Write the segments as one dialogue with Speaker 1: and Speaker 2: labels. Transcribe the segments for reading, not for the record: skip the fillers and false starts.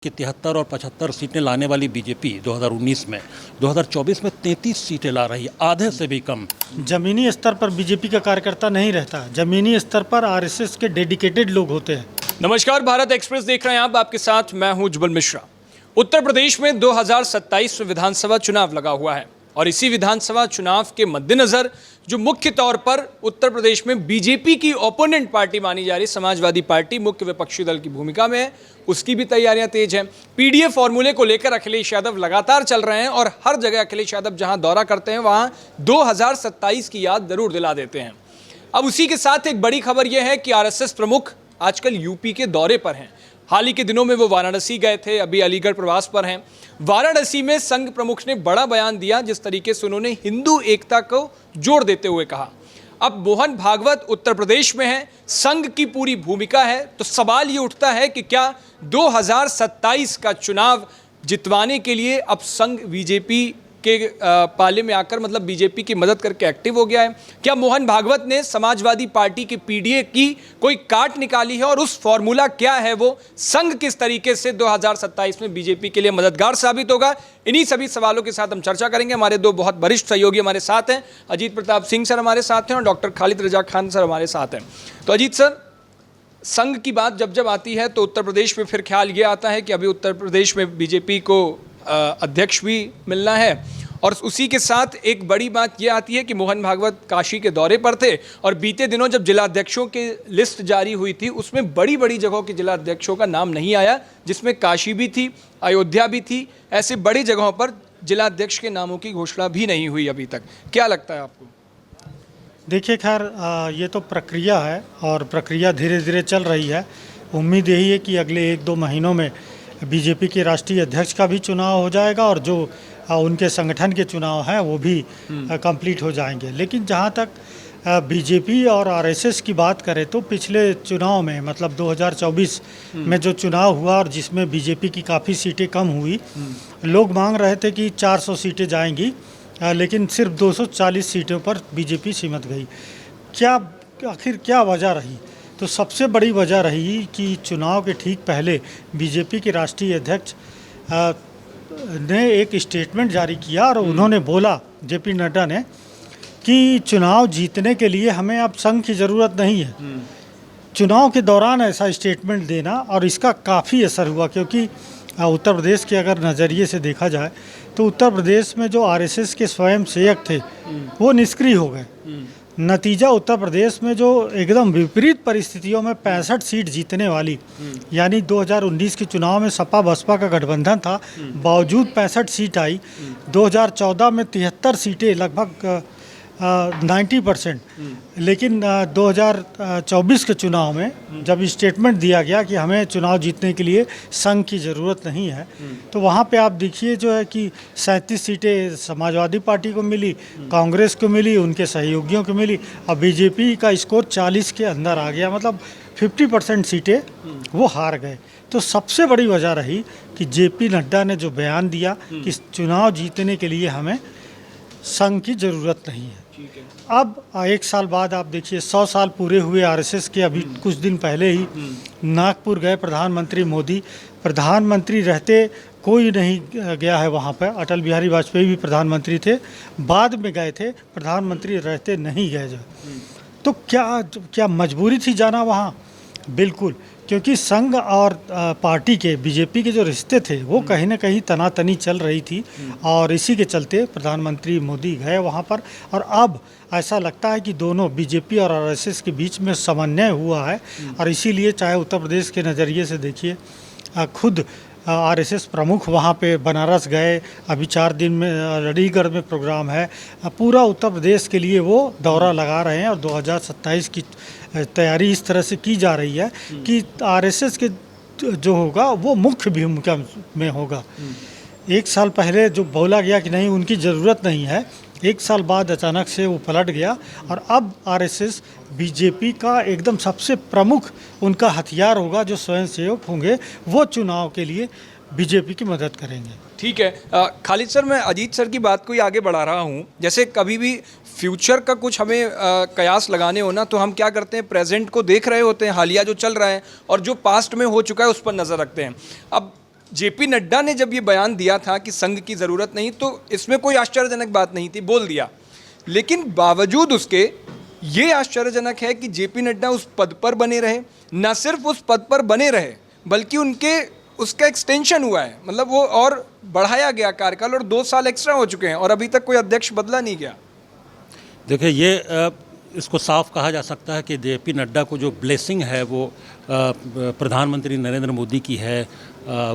Speaker 1: कि 73 और 75 सीटें लाने वाली बीजेपी 2019 में 2024 में 33 सीटें ला रही है, आधे से भी कम।
Speaker 2: जमीनी स्तर पर बीजेपी का कार्यकर्ता नहीं रहता, जमीनी स्तर पर आरएसएस के डेडिकेटेड लोग होते हैं।
Speaker 3: नमस्कार, भारत एक्सप्रेस देख रहे हैं आप, आपके साथ मैं हूं उज्जवल मिश्रा। उत्तर प्रदेश में 2027 में विधानसभा चुनाव लगा हुआ है और इसी विधानसभा चुनाव के मद्देनजर जो मुख्य तौर पर उत्तर प्रदेश में बीजेपी की ओपोनेंट पार्टी मानी जा रही समाजवादी पार्टी मुख्य विपक्षी दल की भूमिका में है, उसकी भी तैयारियां तेज हैं। पीडीए फॉर्मूले को लेकर अखिलेश यादव लगातार चल रहे हैं और हर जगह अखिलेश यादव जहां दौरा करते हैं वहां 2027 की याद जरूर दिला देते हैं। अब उसी के साथ एक बड़ी खबर यह है कि आरएसएस प्रमुख आजकल यूपी के दौरे पर हैं। हाल ही के दिनों में वो वाराणसी गए थे, अभी अलीगढ़ प्रवास पर हैं। वाराणसी में संघ प्रमुख ने बड़ा बयान दिया, जिस तरीके से उन्होंने हिंदू एकता को जोड़ देते हुए कहा। अब मोहन भागवत उत्तर प्रदेश में है, संघ की पूरी भूमिका है, तो सवाल ये उठता है कि क्या 2027 का चुनाव जितवाने के लिए अब संघ बीजेपी के पाले में आकर मतलब बीजेपी की मदद करके एक्टिव हो गया है? क्या मोहन भागवत ने समाजवादी पार्टी के पीडीए की कोई काट निकाली है और उस फॉर्मूला क्या है, वो संघ किस तरीके से 2027 में बीजेपी के लिए मददगार साबित होगा? इन्हीं सभी सवालों के साथ हम चर्चा करेंगे। हमारे दो बहुत वरिष्ठ सहयोगी हमारे साथ हैं, अजीत प्रताप सिंह सर हमारे साथ हैं और डॉक्टर खालिद रजा खान सर हमारे साथ हैं। तो अजीत सर, संघ की बात जब जब आती है तो उत्तर प्रदेश में फिर ख्याल ये आता है कि अभी उत्तर प्रदेश में बीजेपी को अध्यक्ष भी मिलना है और उसी के साथ एक बड़ी बात यह आती है कि मोहन भागवत काशी के दौरे पर थे और बीते दिनों जब जिला अध्यक्षों की लिस्ट जारी हुई थी उसमें बड़ी बड़ी जगहों के जिला अध्यक्षों का नाम नहीं आया, जिसमें काशी भी थी, अयोध्या भी थी। ऐसे बड़ी जगहों पर जिला अध्यक्ष के नामों की घोषणा भी नहीं हुई अभी तक। क्या लगता है आपको?
Speaker 2: देखिए, खैर ये तो प्रक्रिया है और प्रक्रिया धीरे धीरे चल रही है। उम्मीद यही है कि अगले 1-2 महीनों में बीजेपी के राष्ट्रीय अध्यक्ष का भी चुनाव हो जाएगा और जो उनके संगठन के चुनाव हैं वो भी कंप्लीट हो जाएंगे। लेकिन जहाँ तक बीजेपी और आरएसएस की बात करें तो पिछले चुनाव में मतलब 2024 में जो चुनाव हुआ और जिसमें बीजेपी की काफ़ी सीटें कम हुई, लोग मांग रहे थे कि 400 सीटें जाएंगी, लेकिन सिर्फ 240 सीटों पर बीजेपी सिमट गई। आखिर क्या वजह रही? तो सबसे बड़ी वजह रही कि चुनाव के ठीक पहले बीजेपी के राष्ट्रीय अध्यक्ष ने एक स्टेटमेंट जारी किया और उन्होंने बोला, जेपी नड्डा ने, कि चुनाव जीतने के लिए हमें अब संघ की ज़रूरत नहीं है। चुनाव के दौरान ऐसा स्टेटमेंट देना और इसका काफ़ी असर हुआ, क्योंकि उत्तर प्रदेश के अगर नज़रिए से देखा जाए तो उत्तर प्रदेश में जो आरएसएस के स्वयं सेवक थे वो निष्क्रिय हो गए। नतीजा उत्तर प्रदेश में जो एकदम विपरीत परिस्थितियों में 65 सीट जीतने वाली, यानी 2019 के चुनाव में सपा बसपा का गठबंधन था, बावजूद 65 सीट आई। 2014 में 73 सीटें, लगभग 90%। लेकिन 2024 के चुनाव में जब स्टेटमेंट दिया गया कि हमें चुनाव जीतने के लिए संघ की ज़रूरत नहीं है, तो वहाँ पे आप देखिए जो है कि 37 सीटें समाजवादी पार्टी को मिली, कांग्रेस को मिली, उनके सहयोगियों को मिली और बीजेपी का स्कोर 40 के अंदर आ गया, मतलब 50% सीटें वो हार गए। तो सबसे बड़ी वजह रही कि जेपी नड्डा ने जो बयान दिया कि चुनाव जीतने के लिए हमें संघ की ज़रूरत नहीं है। अब 1 साल बाद आप देखिए, 100 साल पूरे हुए आरएसएस के। अभी कुछ दिन पहले ही नागपुर गए प्रधानमंत्री मोदी। प्रधानमंत्री रहते कोई नहीं गया है वहाँ पर। अटल बिहारी वाजपेयी भी प्रधानमंत्री थे, बाद में गए थे, प्रधानमंत्री रहते नहीं गए। तो क्या मजबूरी थी जाना वहाँ? बिल्कुल, क्योंकि संघ और पार्टी के, बीजेपी के जो रिश्ते थे वो कहीं ना कहीं तनातनी चल रही थी और इसी के चलते प्रधानमंत्री मोदी गए वहाँ पर। और अब ऐसा लगता है कि दोनों बीजेपी और आरएसएस के बीच में समन्वय हुआ है और इसीलिए चाहे उत्तर प्रदेश के नज़रिए से देखिए, खुद आरएसएस प्रमुख वहाँ पे बनारस गए, अभी 4 दिन में अलीगढ़ में प्रोग्राम है। पूरा उत्तर प्रदेश के लिए वो दौरा लगा रहे हैं और 2027 की तैयारी इस तरह से की जा रही है कि आरएसएस के जो होगा वो मुख्य भूमिका में होगा। 1 साल पहले जो बोला गया कि नहीं उनकी ज़रूरत नहीं है, 1 साल बाद अचानक से वो पलट गया और अब आरएसएस बीजेपी का एकदम सबसे प्रमुख उनका हथियार होगा। जो स्वयंसेवक होंगे वो चुनाव के लिए बीजेपी की मदद करेंगे।
Speaker 3: ठीक है खालिद सर, मैं अजीत सर की बात को ही आगे बढ़ा रहा हूँ। जैसे कभी भी फ्यूचर का कुछ हमें कयास लगाने हो ना, तो हम क्या करते हैं, प्रेजेंट को देख रहे होते हैं, हालिया जो चल रहा है, और जो पास्ट में हो चुका है उस पर नज़र रखते हैं। अब जेपी नड्डा ने जब ये बयान दिया था कि संघ की ज़रूरत नहीं, तो इसमें कोई आश्चर्यजनक बात नहीं थी, बोल दिया। लेकिन बावजूद उसके ये आश्चर्यजनक है कि जेपी नड्डा उस पद पर बने रहे, न सिर्फ उस पद पर बने रहे बल्कि उसका एक्सटेंशन हुआ है, मतलब वो और बढ़ाया गया कार्यकाल और 2 साल एक्स्ट्रा हो चुके हैं और अभी तक कोई अध्यक्ष बदला नहीं गया।
Speaker 1: देखिए, ये इसको साफ कहा जा सकता है कि जेपी नड्डा को जो ब्लेसिंग है वो प्रधानमंत्री नरेंद्र मोदी की है,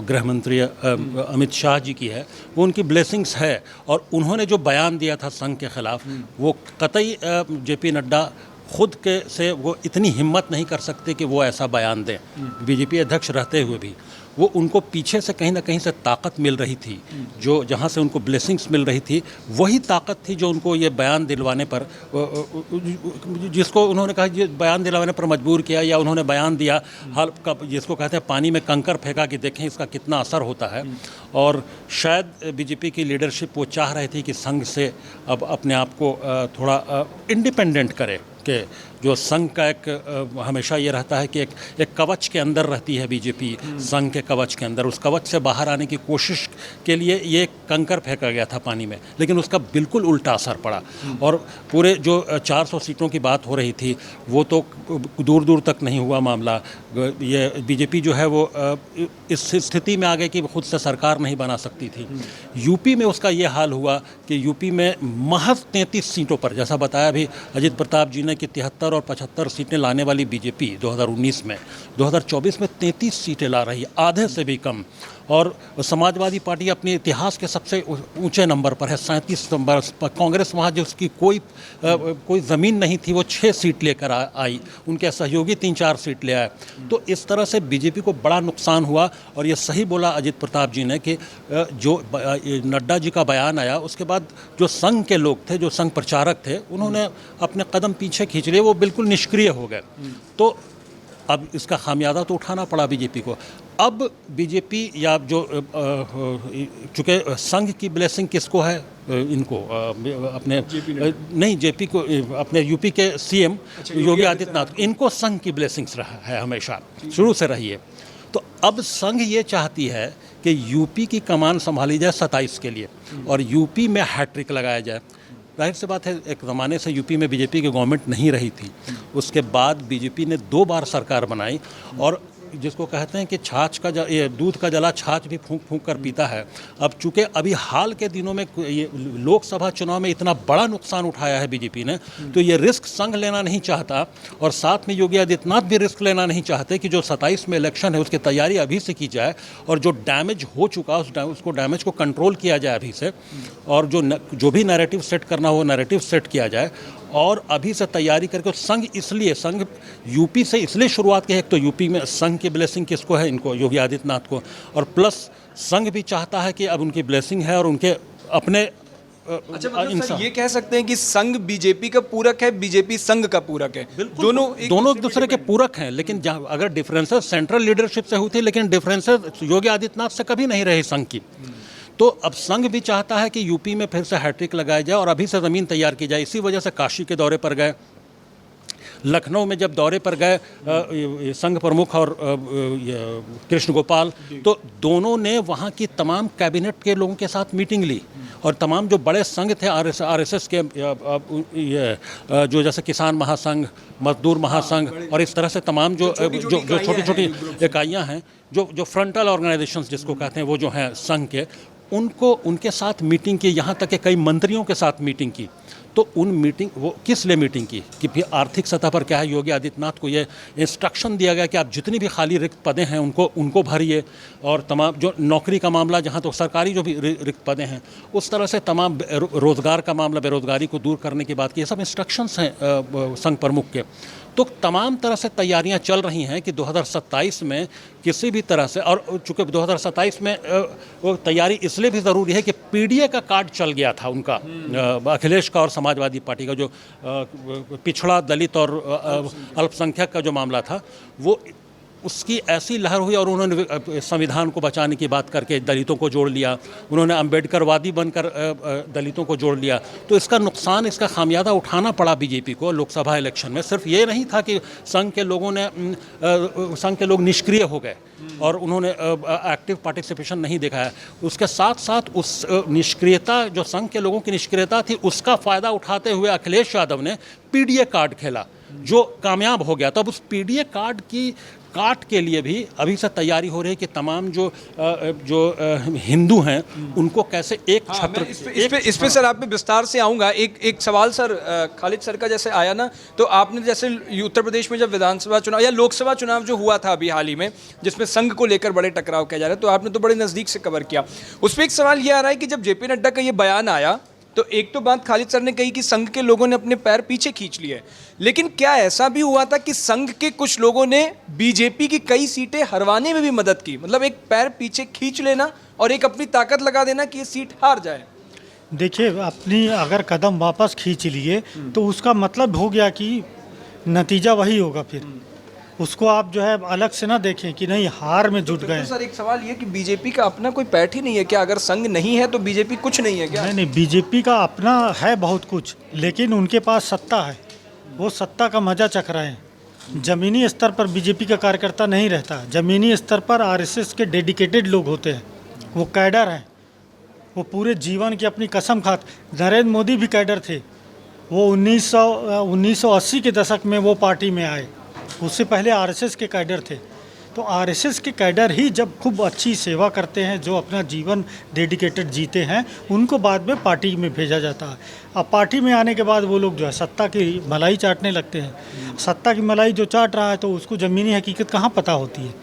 Speaker 1: गृह मंत्री अमित शाह जी की है, वो उनकी ब्लेसिंग्स है। और उन्होंने जो बयान दिया था संघ के ख़िलाफ़, वो कतई जेपी नड्डा खुद के से वो इतनी हिम्मत नहीं कर सकते कि वो ऐसा बयान दें, बीजेपी अध्यक्ष रहते हुए भी। वो उनको पीछे से कहीं ना कहीं से ताकत मिल रही थी, जो जहाँ से उनको ब्लेसिंग्स मिल रही थी, वही ताकत थी जो उनको ये बयान दिलवाने पर, जिसको उन्होंने कहा ये बयान दिलवाने पर मजबूर किया, या उन्होंने बयान दिया हाल का, जिसको कहते हैं पानी में कंकर फेंका कि देखें इसका कितना असर होता है। और शायद बीजेपी की लीडरशिप वो चाह रही थी कि संघ से अब अपने आप को थोड़ा इंडिपेंडेंट करे, कि जो संघ का एक हमेशा ये रहता है कि एक कवच के अंदर रहती है बीजेपी, संघ के कवच के अंदर। उस कवच से बाहर आने की कोशिश के लिए ये कंकर फेंका गया था पानी में, लेकिन उसका बिल्कुल उल्टा असर पड़ा। और पूरे जो 400 सीटों की बात हो रही थी, वो तो दूर दूर तक नहीं हुआ मामला। ये बीजेपी जो है वो इस स्थिति में आ गई कि खुद से सरकार नहीं बना सकती थी। यूपी में उसका ये हाल हुआ कि यूपी में महज 33 सीटों पर, जैसा बताया भी अजित प्रताप जी ने कि 73 और 75 सीटें लाने वाली बीजेपी 2019 में 2024 में 33 सीटें ला रही है, आधे से भी कम। और समाजवादी पार्टी अपने इतिहास के सबसे ऊंचे नंबर पर है, 37 नंबर। कांग्रेस वहाँ जो उसकी कोई ज़मीन नहीं थी, वो 6 सीट लेकर आई, उनके सहयोगी 3-4 सीट ले आए। तो इस तरह से बीजेपी को बड़ा नुकसान हुआ। और ये सही बोला अजित प्रताप जी ने कि जो नड्डा जी का बयान आया, उसके बाद जो संघ के लोग थे, जो संघ प्रचारक थे, उन्होंने अपने कदम पीछे खींच लिए, वो बिल्कुल निष्क्रिय हो गए। तो अब इसका खामियाजा तो उठाना पड़ा बीजेपी को। अब बीजेपी या जो चूँकि संघ की ब्लेसिंग किसको है, इनको अपने नहीं जेपी को, अपने यूपी के सीएम योगी आदित्यनाथ, इनको संघ की ब्लेसिंग्स रहा है, हमेशा शुरू से रही है। तो अब संघ ये चाहती है कि यूपी की कमान संभाली जाए 27 के लिए और यूपी में हैट्रिक लगाया जाए। जाहिर सी बात है, एक ज़माने से यूपी में बीजेपी की गवर्नमेंट नहीं रही थी, उसके बाद बीजेपी ने 2 बार सरकार बनाई। और जिसको कहते हैं कि छाछ का ये दूध का जला छाछ भी फूंक फूंक कर पीता है। अब चूँकि अभी हाल के दिनों में ये लोकसभा चुनाव में इतना बड़ा नुकसान उठाया है बीजेपी ने, तो ये रिस्क संघ लेना नहीं चाहता। और साथ में योगी आदित्यनाथ भी रिस्क लेना नहीं चाहते कि जो 27 में इलेक्शन है उसकी तैयारी अभी से की जाए और जो डैमेज हो चुका उसको डैमेज को कंट्रोल किया जाए अभी से, और जो भी नैरेटिव सेट करना हो नैरेटिव सेट किया जाए और अभी से तैयारी करके। संघ यूपी से इसलिए शुरुआत की है, एक तो यूपी में संघ की ब्लेसिंग किसको है, इनको, योगी आदित्यनाथ को। और प्लस संघ भी चाहता है कि अब उनकी ब्लेसिंग है और उनके अपने
Speaker 3: अच्छा, मतलब सर ये कह सकते हैं कि संघ बीजेपी का पूरक है, बीजेपी संघ का पूरक है, दोनों
Speaker 1: एक दूसरे के पूरक हैं। लेकिन अगर डिफरेंसेस सेंट्रल लीडरशिप से हुई थी, लेकिन डिफरेंसेस योगी आदित्यनाथ से कभी नहीं रही संघ की। तो अब संघ भी चाहता है कि यूपी में फिर से हैट्रिक लगाया जाए और अभी से ज़मीन तैयार की जाए। इसी वजह से काशी के दौरे पर गए, लखनऊ में जब दौरे पर गए संघ प्रमुख और कृष्ण गोपाल, तो दोनों ने वहाँ की तमाम कैबिनेट के लोगों के साथ मीटिंग ली। और तमाम जो बड़े संघ थे आरएसएस के, जो जैसे किसान महासंघ, मजदूर महासंघ और इस तरह से तमाम जो छोटी छोटी इकाइयाँ हैं, जो फ्रंटल ऑर्गेनाइजेशंस जिसको कहते हैं, वो जो हैं संघ के, उनके साथ मीटिंग की। यहाँ तक कि कई मंत्रियों के साथ मीटिंग की। तो वो किस लिए मीटिंग की कि फिर आर्थिक सतह पर क्या है, योगी आदित्यनाथ को ये इंस्ट्रक्शन दिया गया कि आप जितनी भी खाली रिक्त पदें हैं उनको भरिए, और तमाम जो नौकरी का मामला, जहाँ तो सरकारी जो भी रिक्त पदें हैं, उस तरह से तमाम रोज़गार का मामला, बेरोज़गारी को दूर करने की बात की। ये सब इंस्ट्रक्शंस हैं संघ प्रमुख के। तो तमाम तरह से तैयारियां चल रही हैं कि 2027 में किसी भी तरह से, और चूँकि 2027 में वो तैयारी इसलिए भी ज़रूरी है कि पीडीए का कार्ड चल गया था उनका, अखिलेश का और समाजवादी पार्टी का, जो पिछड़ा, दलित और अल्पसंख्यक का जो मामला था, वो उसकी ऐसी लहर हुई और उन्होंने संविधान को बचाने की बात करके दलितों को जोड़ लिया, उन्होंने अम्बेडकरवादी बनकर दलितों को जोड़ लिया। तो इसका नुकसान, इसका खामियाजा उठाना पड़ा बीजेपी को लोकसभा इलेक्शन में। सिर्फ ये नहीं था कि संघ के लोग निष्क्रिय हो गए और उन्होंने एक्टिव पार्टिसिपेशन नहीं दिखाया, उसके साथ साथ उस निष्क्रियता, जो संघ के लोगों की निष्क्रियता थी, उसका फ़ायदा उठाते हुए अखिलेश यादव ने पीडीए कार्ड खेला जो कामयाब हो गया। तो अब उस पीडीए कार्ड की काट के लिए भी अभी से तैयारी हो रही है कि तमाम जो हिंदू हैं उनको कैसे एक छत्र
Speaker 3: इस पे सर आप में विस्तार से आऊँगा। एक सवाल सर खालिद सर का जैसे आया ना, तो आपने जैसे उत्तर प्रदेश में जब विधानसभा चुनाव या लोकसभा चुनाव जो हुआ था अभी हाल ही में, जिसमें संघ को लेकर बड़े टकराव किया जा रहा है, तो आपने तो बड़े नज़दीक से कवर किया। उस पर एक सवाल ये आ रहा है कि जब जेपी नड्डा का ये बयान आया तो एक तो बात खालिद सर ने कही कि संघ के लोगों ने अपने पैर पीछे खींच लिए, लेकिन क्या ऐसा भी हुआ था कि संघ के कुछ लोगों ने बीजेपी की कई सीटें हरवाने में भी मदद की? मतलब एक पैर पीछे खींच लेना और एक अपनी ताकत लगा देना कि ये सीट हार जाए।
Speaker 2: देखिए, अपनी अगर कदम वापस खींच लिए तो उसका मतलब हो गया कि नतीजा वही होगा। फिर उसको आप जो है अलग से ना देखें कि नहीं हार में जुट गए।
Speaker 3: तो सर एक सवाल ये कि बीजेपी का अपना कोई पैठ ही नहीं है क्या? अगर संघ नहीं है तो बीजेपी कुछ नहीं है क्या?
Speaker 2: नहीं, बीजेपी का अपना है बहुत कुछ, लेकिन उनके पास सत्ता है, वो सत्ता का मजा चख रहे हैं। ज़मीनी स्तर पर बीजेपी का कार्यकर्ता नहीं रहता, ज़मीनी स्तर पर आरएसएस के डेडिकेटेड लोग होते हैं, वो कैडर हैं, वो पूरे जीवन की अपनी कसम खाते। नरेंद्र मोदी भी कैडर थे, वो 1980 के दशक में वो पार्टी में आए, उससे पहले आरएसएस के कैडर थे। तो आरएसएस के कैडर ही जब खूब अच्छी सेवा करते हैं, जो अपना जीवन डेडिकेटेड जीते हैं, उनको बाद में पार्टी में भेजा जाता है। अब पार्टी में आने के बाद वो लोग जो है सत्ता की मलाई चाटने लगते हैं। सत्ता की मलाई जो चाट रहा है तो उसको ज़मीनी हकीकत कहाँ पता होती है,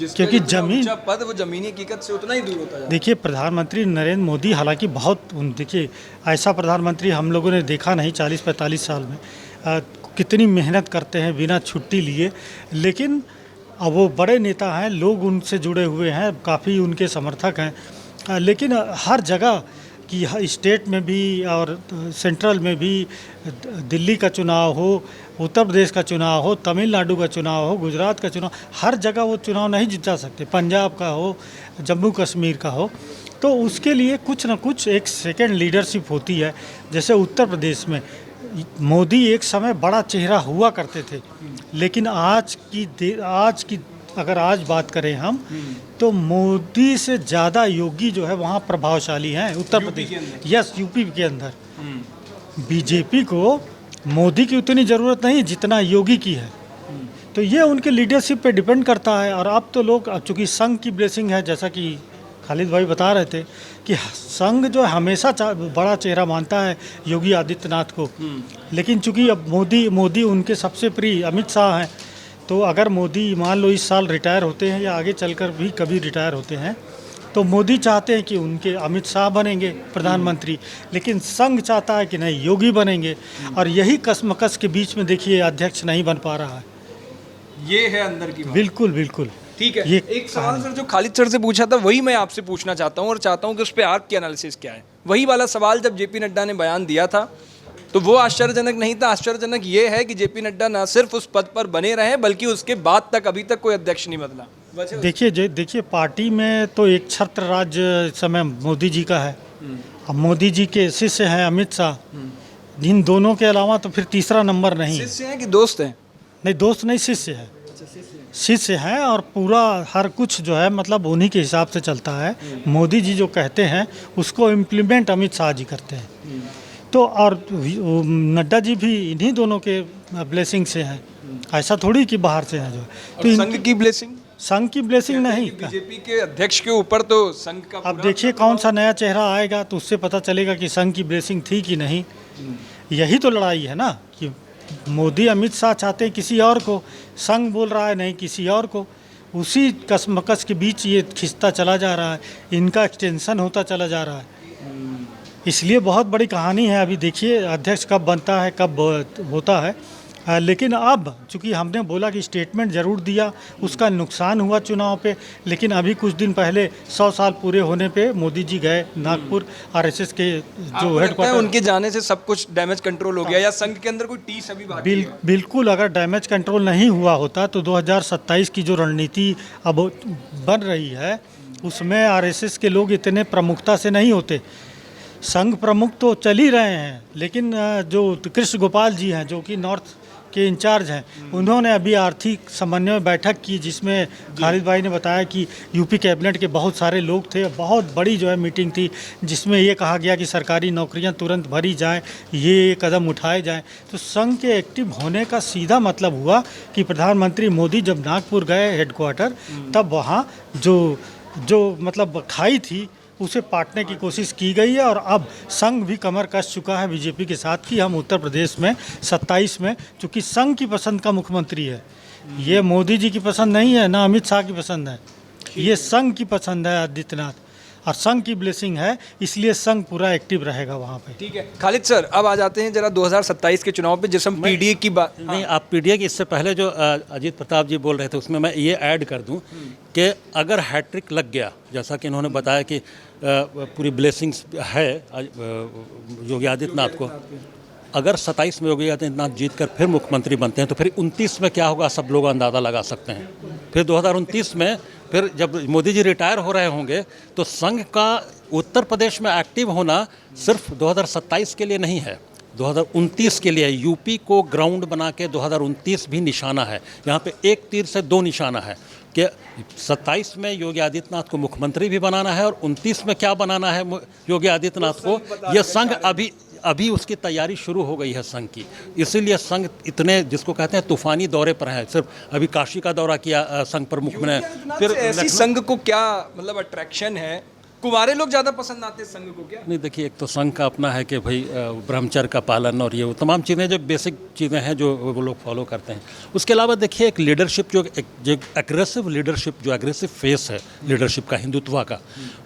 Speaker 2: क्योंकि जमीन
Speaker 3: पद वो जमीनी हकीकत से उतना ही दूर होता है।
Speaker 2: देखिए, प्रधानमंत्री नरेंद्र मोदी हालांकि बहुत, देखिए ऐसा प्रधानमंत्री हम लोगों ने देखा नहीं 40-45 साल में, कितनी मेहनत करते हैं बिना छुट्टी लिए, लेकिन अब वो बड़े नेता हैं, लोग उनसे जुड़े हुए हैं, काफ़ी उनके समर्थक हैं। लेकिन हर जगह कि स्टेट में भी और सेंट्रल में भी, दिल्ली का चुनाव हो, उत्तर प्रदेश का चुनाव हो, तमिलनाडु का चुनाव हो, गुजरात का चुनाव, हर जगह वो चुनाव नहीं जिता सकते। पंजाब का हो, जम्मू कश्मीर का हो, तो उसके लिए कुछ ना कुछ एक सेकेंड लीडरशिप होती है। जैसे उत्तर प्रदेश में मोदी एक समय बड़ा चेहरा हुआ करते थे, लेकिन आज की अगर आज बात करें हम, तो मोदी से ज़्यादा योगी जो है वहाँ प्रभावशाली हैं उत्तर प्रदेश। यस, यूपी के अंदर बीजेपी को मोदी की उतनी ज़रूरत नहीं जितना योगी की है। तो ये उनके लीडरशिप पे डिपेंड करता है। और अब तो लोग, अब चूँकि संघ की ब्लेसिंग है, जैसा कि खालिद भाई बता रहे थे कि संघ जो हमेशा बड़ा चेहरा मानता है योगी आदित्यनाथ को, लेकिन चूंकि अब मोदी उनके सबसे प्रिय अमित शाह हैं, तो अगर मोदी मान लो इस साल रिटायर होते हैं या आगे चलकर भी कभी रिटायर होते हैं, तो मोदी चाहते हैं कि उनके अमित शाह बनेंगे प्रधानमंत्री, लेकिन संघ चाहता है कि नहीं योगी बनेंगे। और यही कसमकस के बीच में देखिए अध्यक्ष नहीं बन पा रहा है।
Speaker 3: ये है अंदर की बात।
Speaker 2: बिल्कुल बिल्कुल।
Speaker 3: ठीक है, एक सवाल सर जो खालिद सर से पूछा था वही मैं आपसे पूछना चाहता हूँ, और चाहता हूँ कि उस पर आपकी एनालिसिस क्या है। वही वाला सवाल, जब जेपी नड्डा ने बयान दिया था तो वो आश्चर्यजनक नहीं था। आश्चर्यजनक ये है कि जेपी नड्डा ना सिर्फ उस पद पर बने रहे, बल्कि उसके बाद तक अभी तक कोई अध्यक्ष नहीं बदला।
Speaker 2: देखिए पार्टी में तो एक छत्र राज्य इस समय मोदी जी का है। अब मोदी जी के शिष्य हैं अमित शाह, इन दोनों के अलावा तो फिर तीसरा नंबर नहीं।
Speaker 3: शिष्य हैं कि दोस्त हैं?
Speaker 2: नहीं, दोस्त नहीं, शिष्य है। शिष्य हैं और पूरा हर कुछ जो है मतलब उन्हीं के हिसाब से चलता है। मोदी जी जो कहते हैं उसको इम्प्लीमेंट अमित शाह जी करते हैं। तो और नड्डा जी भी इन्हीं दोनों के ब्लेसिंग से हैं, ऐसा थोड़ी कि बाहर से हैं जो।
Speaker 3: तो संघ की ब्लेसिंग,
Speaker 2: संघ की ब्लेसिंग नहीं,
Speaker 3: बीजेपी के अध्यक्ष के ऊपर तो संघ का।
Speaker 2: अब देखिए कौन सा नया चेहरा आएगा तो उससे पता चलेगा कि संघ की ब्लेसिंग थी कि नहीं। यही तो लड़ाई है ना कि मोदी अमित शाह चाहते हैं किसी और को, संघ बोल रहा है नहीं किसी और को। उसी कसमकस के बीच ये खिंचता चला जा रहा है, इनका एक्सटेंशन होता चला जा रहा है। इसलिए बहुत बड़ी कहानी है। अभी देखिए अध्यक्ष कब बनता है, कब होता है। लेकिन अब चूंकि हमने बोला कि स्टेटमेंट ज़रूर दिया, उसका नुकसान हुआ चुनाव पे, लेकिन अभी कुछ दिन पहले 100 साल पूरे होने पे मोदी जी गए नागपुर आरएसएस के जो हेडक्वार्टर।
Speaker 3: उनके जाने से सब कुछ डैमेज कंट्रोल हो गया या संघ के अंदर कोई टीस अभी बाकी है?
Speaker 2: बिल्कुल, अगर डैमेज कंट्रोल नहीं हुआ होता तो 2027 की जो रणनीति अब बन रही है उसमें आरएसएस के लोग इतने प्रमुखता से नहीं होते। संघ प्रमुख तो चल ही रहे हैं, लेकिन जो कृष्ण गोपाल जी हैं जो कि नॉर्थ के इंचार्ज हैं, उन्होंने अभी आर्थिक समन्वय बैठक की जिसमें खालिद भाई ने बताया कि यूपी कैबिनेट के बहुत सारे लोग थे। बहुत बड़ी जो है मीटिंग थी जिसमें ये कहा गया कि सरकारी नौकरियां तुरंत भरी जाएं, ये कदम उठाए जाएं। तो संघ के एक्टिव होने का सीधा मतलब हुआ कि प्रधानमंत्री मोदी जब नागपुर गए हेडक्वार्टर, तब वहाँ जो मतलब खाई थी उसे पाटने की कोशिश की गई है। और अब संघ भी कमर कस चुका है बीजेपी के साथ कि हम उत्तर प्रदेश में 27 में, चूँकि संघ की पसंद का मुख्यमंत्री है, ये मोदी जी की पसंद नहीं है, ना अमित शाह की पसंद है, ये संघ की पसंद है आदित्यनाथ, और संघ की ब्लेसिंग है, इसलिए संघ पूरा एक्टिव रहेगा वहाँ पे।
Speaker 3: ठीक है खालिद सर, अब आ जाते हैं जरा 2027 के चुनाव पे, जिसमें पीडीए की बात।
Speaker 1: नहीं, आप पीडीए की इससे पहले जो अजीत प्रताप जी बोल रहे थे उसमें मैं ये ऐड कर दूं कि अगर हैट्रिक लग गया, जैसा कि इन्होंने बताया कि पूरी ब्लेसिंग्स है योगी आदित्यनाथ को, अगर 27 में योगी आदित्यनाथ जीत कर फिर मुख्यमंत्री बनते हैं तो फिर 29 में क्या होगा सब लोग अंदाज़ा लगा सकते हैं। फिर 2029 में फिर जब मोदी जी रिटायर हो रहे होंगे तो संघ का उत्तर प्रदेश में एक्टिव होना सिर्फ 2027 के लिए नहीं है, 2029 के लिए। यूपी को ग्राउंड बना के 2029 भी निशाना है। यहाँ पे एक तीर से दो निशाना है कि 27 में योगी आदित्यनाथ को मुख्यमंत्री भी बनाना है और 29 में क्या बनाना है योगी आदित्यनाथ को, यह संघ अभी उसकी तैयारी शुरू हो गई है संघ की। इसीलिए संघ इतने जिसको कहते हैं तूफानी दौरे पर है। सिर्फ अभी काशी का दौरा किया संघ प्रमुख ने, फिर
Speaker 3: ऐसी संघ को क्या मतलब अट्रैक्शन है? कुंवारे लोग ज़्यादा पसंद आते हैं संघ को क्या?
Speaker 1: नहीं, देखिए, एक तो संघ का अपना है कि भाई ब्रह्मचर्य का पालन और ये वो तमाम चीज़ें जो बेसिक चीज़ें हैं जो वो लोग फॉलो करते हैं। उसके अलावा देखिए एक लीडरशिप जो एग्रेसिव लीडरशिप, जो एग्रेसिव फेस है लीडरशिप का, हिंदुत्व का,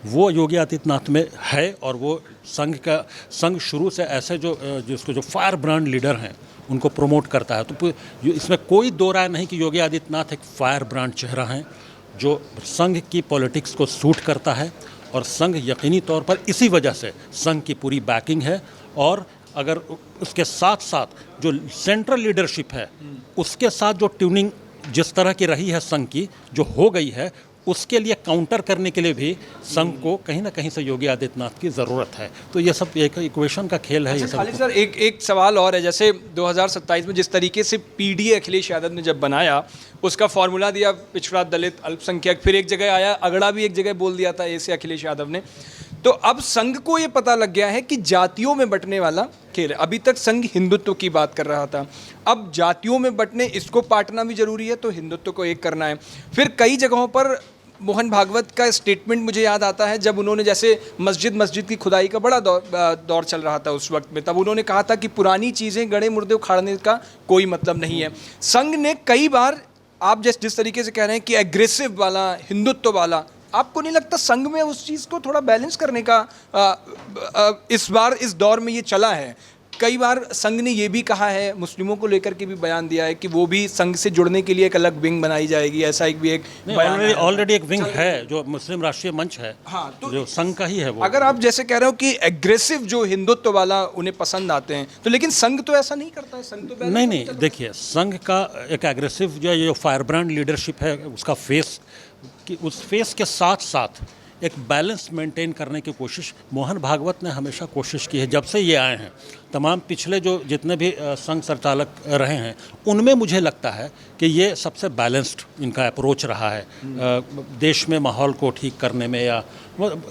Speaker 1: वो योगी आदित्यनाथ में है। और वो संघ शुरू से ऐसे जिसको जो फायर ब्रांड लीडर हैं उनको प्रमोट करता है। तो इसमें कोई दो राय नहीं कि योगी आदित्यनाथ एक फायर ब्रांड चेहरा हैं जो संघ की पॉलिटिक्स को सूट करता है। और संघ यकीनी तौर पर इसी वजह से संघ की पूरी बैकिंग है। और अगर उसके साथ साथ जो सेंट्रल लीडरशिप है उसके साथ जो ट्यूनिंग जिस तरह की रही है संघ की, जो हो गई है, उसके लिए काउंटर करने के लिए भी संघ को कहीं ना कहीं से योगी आदित्यनाथ की ज़रूरत है। तो ये सब एक इक्वेशन का खेल है। ये सब
Speaker 3: खालिद सर, एक सवाल और है। जैसे 2027 में जिस तरीके से पीडीए अखिलेश यादव ने जब बनाया, उसका फॉर्मूला दिया पिछड़ा, दलित, अल्पसंख्यक, फिर एक जगह आया अगड़ा भी एक जगह बोल दिया था ऐसे अखिलेश यादव ने। तो अब संघ को ये पता लग गया है कि जातियों में बंटने वाला खेल है। अभी तक संघ हिंदुत्व की बात कर रहा था, अब जातियों में बंटने, इसको पाटना भी जरूरी है, तो हिंदुत्व को एक करना है। फिर कई जगहों पर मोहन भागवत का स्टेटमेंट मुझे याद आता है, जब उन्होंने जैसे मस्जिद की खुदाई का बड़ा दौर चल रहा था उस वक्त में, तब उन्होंने कहा था कि पुरानी चीज़ें गड़े मुर्दे उखाड़ने का कोई मतलब नहीं है। संघ ने कई बार, आप जिस तरीके से कह रहे हैं कि एग्रेसिव वाला, हिंदुत्व वाला, आपको नहीं लगता संघ में उस चीज़ को थोड़ा बैलेंस करने का इस बार इस दौर में ये चला है? कई बार संघ ने ये भी कहा है, मुस्लिमों को लेकर के भी बयान दिया है कि वो भी संघ से जुड़ने के लिए एक अलग विंग बनाई जाएगी, ऐसा एक भी एक
Speaker 1: ऑलरेडी एक विंग है जो मुस्लिम राष्ट्रीय मंच है।
Speaker 3: हाँ, तो
Speaker 1: जो संघ का ही है वो।
Speaker 3: अगर आप जैसे कह रहे हो कि एग्रेसिव जो हिंदुत्व वाला उन्हें पसंद आते हैं, तो लेकिन संघ तो ऐसा नहीं करता है। संघ तो
Speaker 1: नहीं, देखिए, संघ का एक एग्रेसिव जो फायर ब्रांड लीडरशिप है, उसका फेस, कि उस फेस के साथ साथ एक बैलेंस मेंटेन करने की कोशिश मोहन भागवत ने हमेशा कोशिश की है। जब से ये आए हैं, तमाम पिछले जितने भी संघ संचालक रहे हैं, उनमें मुझे लगता है कि ये सबसे बैलेंस्ड इनका अप्रोच रहा है देश में माहौल को ठीक करने में, या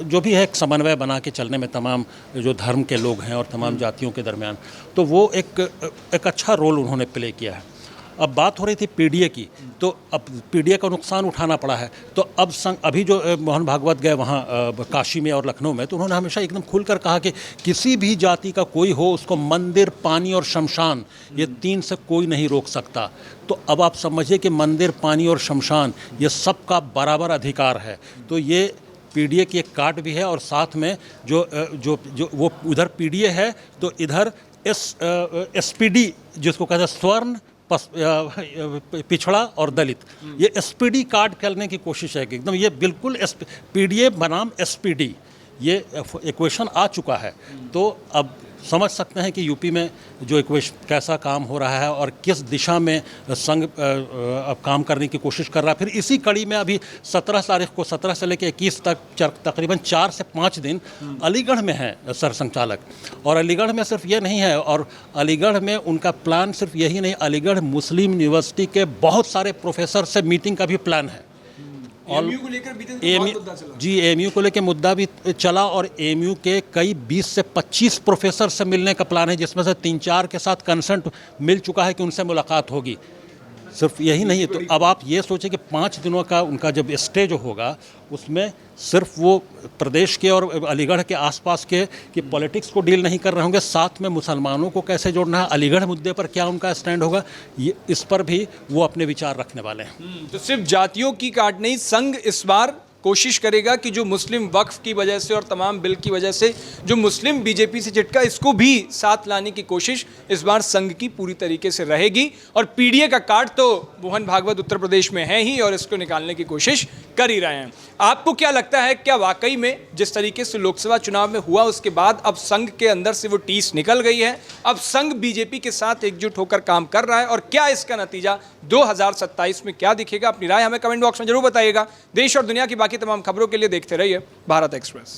Speaker 1: जो भी है एक समन्वय बना के चलने में तमाम जो धर्म के लोग हैं और तमाम जातियों के दरमियान। तो वो एक अच्छा रोल उन्होंने प्ले किया है। अब बात हो रही थी पीडीए की, तो अब पीडीए का नुकसान उठाना पड़ा है। तो अब अभी जो मोहन भागवत गए वहाँ काशी में और लखनऊ में, तो उन्होंने हमेशा एकदम खुलकर कहा कि किसी भी जाति का कोई हो, उसको मंदिर, पानी और शमशान, ये तीन से कोई नहीं रोक सकता। तो अब आप समझिए कि मंदिर, पानी और शमशान, ये सबका बराबर अधिकार है। तो ये पीडीए की एक कार्ड भी है। और साथ में जो वो उधर पीडीए है, तो इधर एसपीडी जिसको कहते हैं, स्वर्ण पिछड़ा और दलित, ये एसपीडी कार्ड करने की कोशिश है कि एकदम ये बिल्कुल पीडीए बनाम एसपीडी, ये इक्वेशन आ चुका है। तो अब समझ सकते हैं कि यूपी में जो इक्वेशन कैसा काम हो रहा है और किस दिशा में संघ अब काम करने की कोशिश कर रहा है। फिर इसी कड़ी में अभी 17 तारीख को 17 से लेकर 21 तक तकरीबन 4 से 5 दिन अलीगढ़ में है सरसंघचालक, और अलीगढ़ में सिर्फ ये नहीं है, और अलीगढ़ में उनका प्लान सिर्फ यही नहीं, अलीगढ़ मुस्लिम यूनिवर्सिटी के बहुत सारे प्रोफेसर से मीटिंग का भी प्लान है।
Speaker 3: एएमयू को लेकर बीते दिन बहुत मुद्दा चला।
Speaker 1: जी, एएमयू को लेकर मुद्दा भी चला, और एएमयू के कई 20 से 25 प्रोफेसर से मिलने का प्लान है, जिसमें से 3-4 के साथ कंसेंट मिल चुका है कि उनसे मुलाकात होगी। सिर्फ यही नहीं है, तो अब आप ये सोचें कि 5 दिनों का उनका जब स्टे जो होगा, उसमें सिर्फ वो प्रदेश के और अलीगढ़ के आसपास के कि पॉलिटिक्स को डील नहीं कर रहे होंगे, साथ में मुसलमानों को कैसे जोड़ना है, अलीगढ़ मुद्दे पर क्या उनका स्टैंड होगा, ये इस पर भी वो अपने विचार रखने वाले हैं।
Speaker 3: तो सिर्फ जातियों की काट नहीं, संघ इस बार कोशिश करेगा कि जो मुस्लिम वक्फ की वजह से और तमाम बिल की वजह से जो मुस्लिम बीजेपी से चिटका, इसको भी साथ लाने की कोशिश इस बार संघ की पूरी तरीके से रहेगी। और पीडीए का कार्ड तो मोहन भागवत उत्तर प्रदेश में है ही, और इसको निकालने की कोशिश कर ही रहे हैं। आपको क्या लगता है, क्या वाकई में जिस तरीके से लोकसभा चुनाव में हुआ उसके बाद अब संघ के अंदर से वो टीस निकल गई है, अब संघ बीजेपी के साथ एकजुट होकर काम कर रहा है, और क्या इसका नतीजा 2027 में क्या दिखेगा? अपनी राय हमें कमेंट बॉक्स में जरूर बताइएगा। देश और दुनिया की बाकी तमाम खबरों के लिए देखते रहिए भारत एक्सप्रेस।